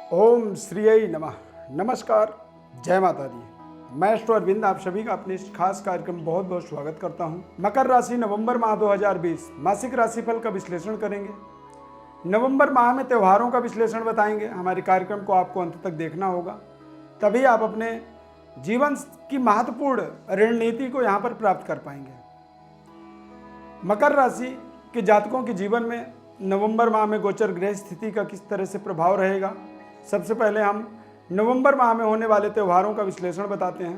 ओम श्रीय नमः। नमस्कार, जय माता दी। मैं एस्ट्रो अरविंद आप सभी का अपने इस खास कार्यक्रम बहुत बहुत स्वागत करता हूं। मकर राशि नवंबर माह 2020 मासिक राशिफल का विश्लेषण करेंगे। नवंबर माह में त्योहारों का विश्लेषण बताएंगे। हमारे कार्यक्रम को आपको अंत तक देखना होगा, तभी आप अपने जीवन की महत्वपूर्ण रणनीति को यहाँ पर प्राप्त कर पाएंगे। मकर राशि के जातकों के जीवन में नवंबर माह में गोचर ग्रह स्थिति का किस तरह से प्रभाव रहेगा। सबसे पहले हम नवंबर माह में होने वाले त्योहारों का विश्लेषण बताते हैं।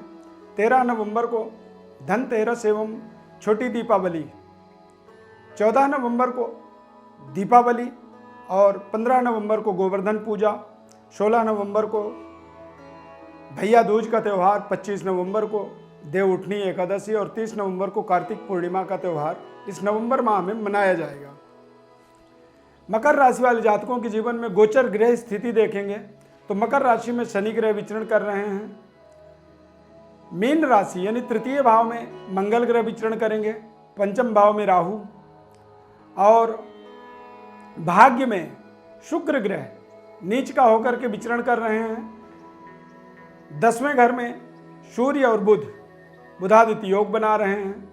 13 नवंबर को धनतेरस एवं छोटी दीपावली, 14 नवंबर को दीपावली और 15 नवंबर को गोवर्धन पूजा, 16 नवंबर को भैया दूज का त्यौहार, 25 नवंबर को देव उठनी एकादशी और 30 नवंबर को कार्तिक पूर्णिमा का त्यौहार इस नवंबर माह में मनाया जाएगा। मकर राशि वाले जातकों के जीवन में गोचर ग्रह स्थिति देखेंगे तो मकर राशि में शनि ग्रह विचरण कर रहे हैं। मीन राशि यानी तृतीय भाव में मंगल ग्रह विचरण करेंगे, पंचम भाव में राहु और भाग्य में शुक्र ग्रह नीच का होकर के विचरण कर रहे हैं। 10वें घर में सूर्य और बुध बुधादित्य योग बना रहे हैं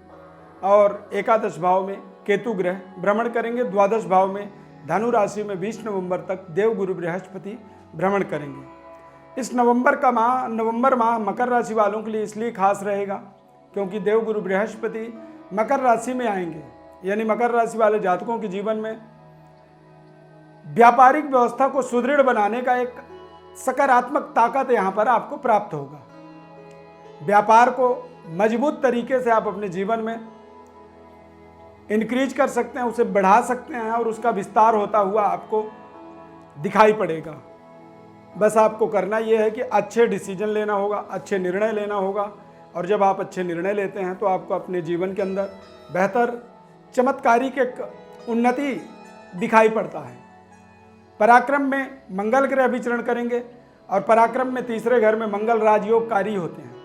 और एकादश भाव में केतु ग्रह भ्रमण करेंगे। द्वादश भाव में धनु राशि में 20 नवंबर तक देव गुरु बृहस्पति भ्रमण करेंगे। इस नवंबर माह मकर राशि वालों के लिए इसलिए खास रहेगा क्योंकि देव गुरु बृहस्पति मकर राशि में आएंगे, यानी मकर राशि वाले जातकों के जीवन में व्यापारिक व्यवस्था को सुदृढ़ बनाने का एक सकारात्मक ताकत यहाँ पर आपको प्राप्त होगा। व्यापार को मजबूत तरीके से आप अपने जीवन में इंक्रीज कर सकते हैं, उसे बढ़ा सकते हैं और उसका विस्तार होता हुआ आपको दिखाई पड़ेगा। बस आपको करना यह है कि अच्छे डिसीजन लेना होगा, अच्छे निर्णय लेना होगा और जब आप अच्छे निर्णय लेते हैं तो आपको अपने जीवन के अंदर बेहतर चमत्कारिक एक उन्नति दिखाई पड़ता है। पराक्रम में मंगल ग्रह विचरण करेंगे और पराक्रम में तीसरे घर में मंगल राजयोगकारी होते हैं,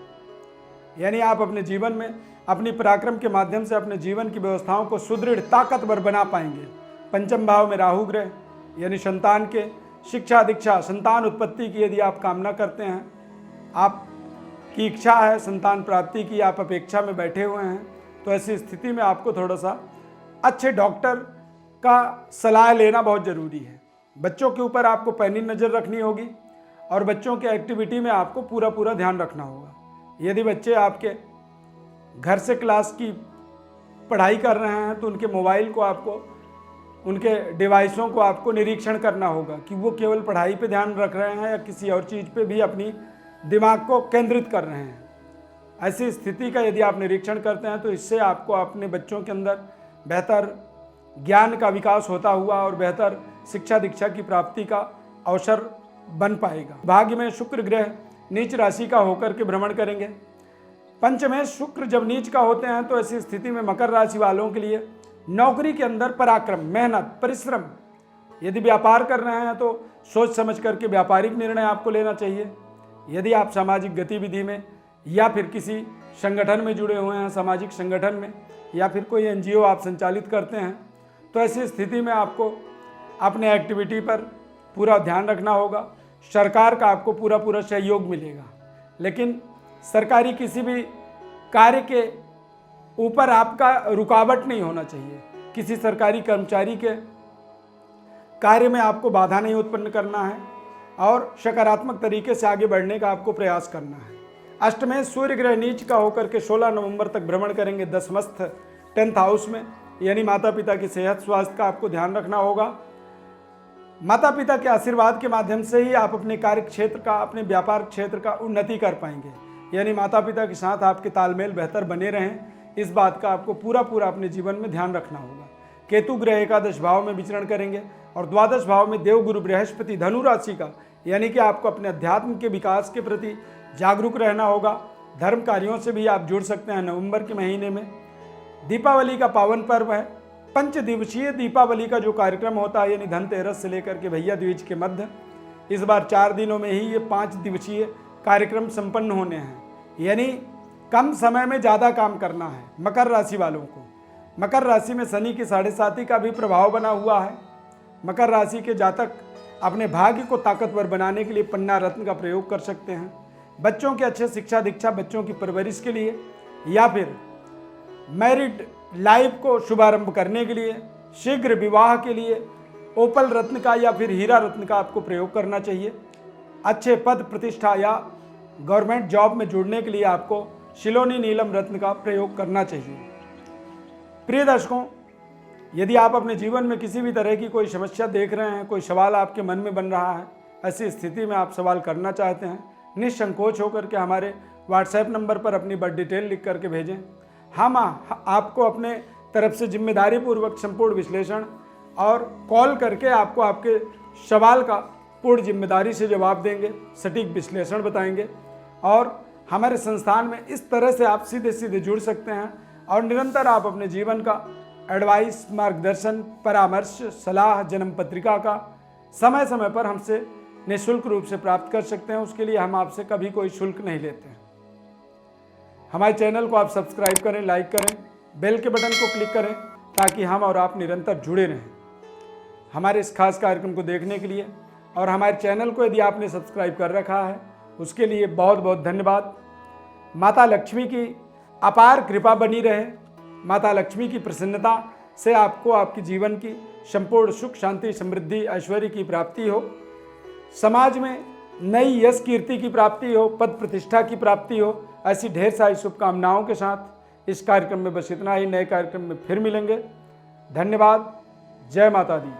यानी आप अपने जीवन में अपनी पराक्रम के माध्यम से अपने जीवन की व्यवस्थाओं को सुदृढ़ ताकतवर बना पाएंगे। पंचम भाव में राहु ग्रह यानी संतान के शिक्षा दीक्षा संतान उत्पत्ति की यदि आप कामना करते हैं, आपकी इच्छा है संतान प्राप्ति की, आप अपेक्षा में बैठे हुए हैं, तो ऐसी स्थिति में आपको थोड़ा सा अच्छे डॉक्टर का सलाह लेना बहुत ज़रूरी है। बच्चों के ऊपर आपको पैनी नज़र रखनी होगी और बच्चों के एक्टिविटी में आपको पूरा ध्यान रखना होगा। यदि बच्चे आपके घर से क्लास की पढ़ाई कर रहे हैं तो उनके मोबाइल को आपको, उनके डिवाइसों को आपको निरीक्षण करना होगा कि वो केवल पढ़ाई पे ध्यान रख रहे हैं या किसी और चीज़ पे भी अपनी दिमाग को केंद्रित कर रहे हैं। ऐसी स्थिति का यदि आप निरीक्षण करते हैं तो इससे आपको अपने बच्चों के अंदर बेहतर ज्ञान का विकास होता हुआ और बेहतर शिक्षा दीक्षा की प्राप्ति का अवसर बन पाएगा। भाग्य में शुक्र ग्रह नीच राशि का होकर के भ्रमण करेंगे। पंचमेश शुक्र जब नीच का होते हैं तो ऐसी स्थिति में मकर राशि वालों के लिए नौकरी के अंदर पराक्रम, मेहनत, परिश्रम, यदि व्यापार कर रहे हैं तो सोच समझ करके व्यापारिक निर्णय आपको लेना चाहिए। यदि आप सामाजिक गतिविधि में या फिर किसी संगठन में जुड़े हुए हैं, सामाजिक संगठन में या फिर कोई एनजीओ आप संचालित करते हैं, तो ऐसी स्थिति में आपको अपने एक्टिविटी पर पूरा ध्यान रखना होगा। सरकार का आपको पूरा सहयोग मिलेगा, लेकिन सरकारी किसी भी कार्य के ऊपर आपका रुकावट नहीं होना चाहिए। किसी सरकारी कर्मचारी के कार्य में आपको बाधा नहीं उत्पन्न करना है और सकारात्मक तरीके से आगे बढ़ने का आपको प्रयास करना है। अष्टमेश सूर्य ग्रह नीच का होकर के 16 नवंबर तक भ्रमण करेंगे दशमस्थ 10th हाउस में, यानी माता पिता की सेहत स्वास्थ्य का आपको ध्यान रखना होगा। माता पिता के आशीर्वाद के माध्यम से ही आप अपने कार्य क्षेत्र का, अपने व्यापार क्षेत्र का उन्नति कर पाएंगे, यानी माता पिता के साथ आपके तालमेल बेहतर बने रहें, इस बात का आपको पूरा अपने जीवन में ध्यान रखना होगा। केतु ग्रह एकादश भाव में विचरण करेंगे और द्वादश भाव में देव गुरु बृहस्पति धनु राशि का, यानी कि आपको अपने अध्यात्म के विकास के प्रति जागरूक रहना होगा। धर्म कार्यों से भी आप जुड़ सकते हैं। नवंबर के महीने में दीपावली का पावन पर्व है। 5 दिवसीय दीपावली का जो कार्यक्रम होता है, यानी धनतेरस से लेकर के भैया दूज के मध्य, इस बार 4 दिनों में ही ये 5 दिवसीय कार्यक्रम संपन्न होने हैं, यानी कम समय में ज़्यादा काम करना है मकर राशि वालों को। मकर राशि में शनि की 7.5 का भी प्रभाव बना हुआ है। मकर राशि के जातक अपने भाग्य को ताकतवर बनाने के लिए पन्ना रत्न का प्रयोग कर सकते हैं। बच्चों के अच्छे शिक्षा दीक्षा, बच्चों की परवरिश के लिए, या फिर मैरिड लाइफ को शुभारंभ करने के लिए, शीघ्र विवाह के लिए ओपल रत्न का या फिर हीरा रत्न का आपको प्रयोग करना चाहिए। अच्छे पद प्रतिष्ठा या गवर्नमेंट जॉब में जुड़ने के लिए आपको शिलोनी नीलम रत्न का प्रयोग करना चाहिए। प्रिय दर्शकों, यदि आप अपने जीवन में किसी भी तरह की कोई समस्या देख रहे हैं, कोई सवाल आपके मन में बन रहा है, ऐसी स्थिति में आप सवाल करना चाहते हैं, निसंकोच होकर के हमारे व्हाट्सएप नंबर पर अपनी बर्थ डिटेल लिख करके भेजें। हम आपको अपने तरफ से जिम्मेदारी पूर्वक संपूर्ण विश्लेषण और कॉल करके आपको आपके सवाल का पूर्ण जिम्मेदारी से जवाब देंगे, सटीक विश्लेषण बताएंगे। और हमारे संस्थान में इस तरह से आप सीधे सीधे जुड़ सकते हैं और निरंतर आप अपने जीवन का एडवाइस, मार्गदर्शन, परामर्श, सलाह, जन्म पत्रिका का समय समय पर हमसे निःशुल्क रूप से प्राप्त कर सकते हैं। उसके लिए हम आपसे कभी कोई शुल्क नहीं लेते हैं। हमारे चैनल को आप सब्सक्राइब करें, लाइक करें, बेल के बटन को क्लिक करें ताकि हम और आप निरंतर जुड़े रहें। हमारे इस खास कार्यक्रम को देखने के लिए और हमारे चैनल को यदि आपने सब्सक्राइब कर रखा है उसके लिए बहुत बहुत धन्यवाद। माता लक्ष्मी की अपार कृपा बनी रहे। माता लक्ष्मी की प्रसन्नता से आपको आपके जीवन की संपूर्ण सुख, शांति, समृद्धि, ऐश्वर्य की प्राप्ति हो, समाज में नई यश कीर्ति की प्राप्ति हो, पद प्रतिष्ठा की प्राप्ति हो। ऐसी ढेर सारी शुभकामनाओं के साथ इस कार्यक्रम में बस इतना ही। नए कार्यक्रम में फिर मिलेंगे। धन्यवाद। जय माता दी।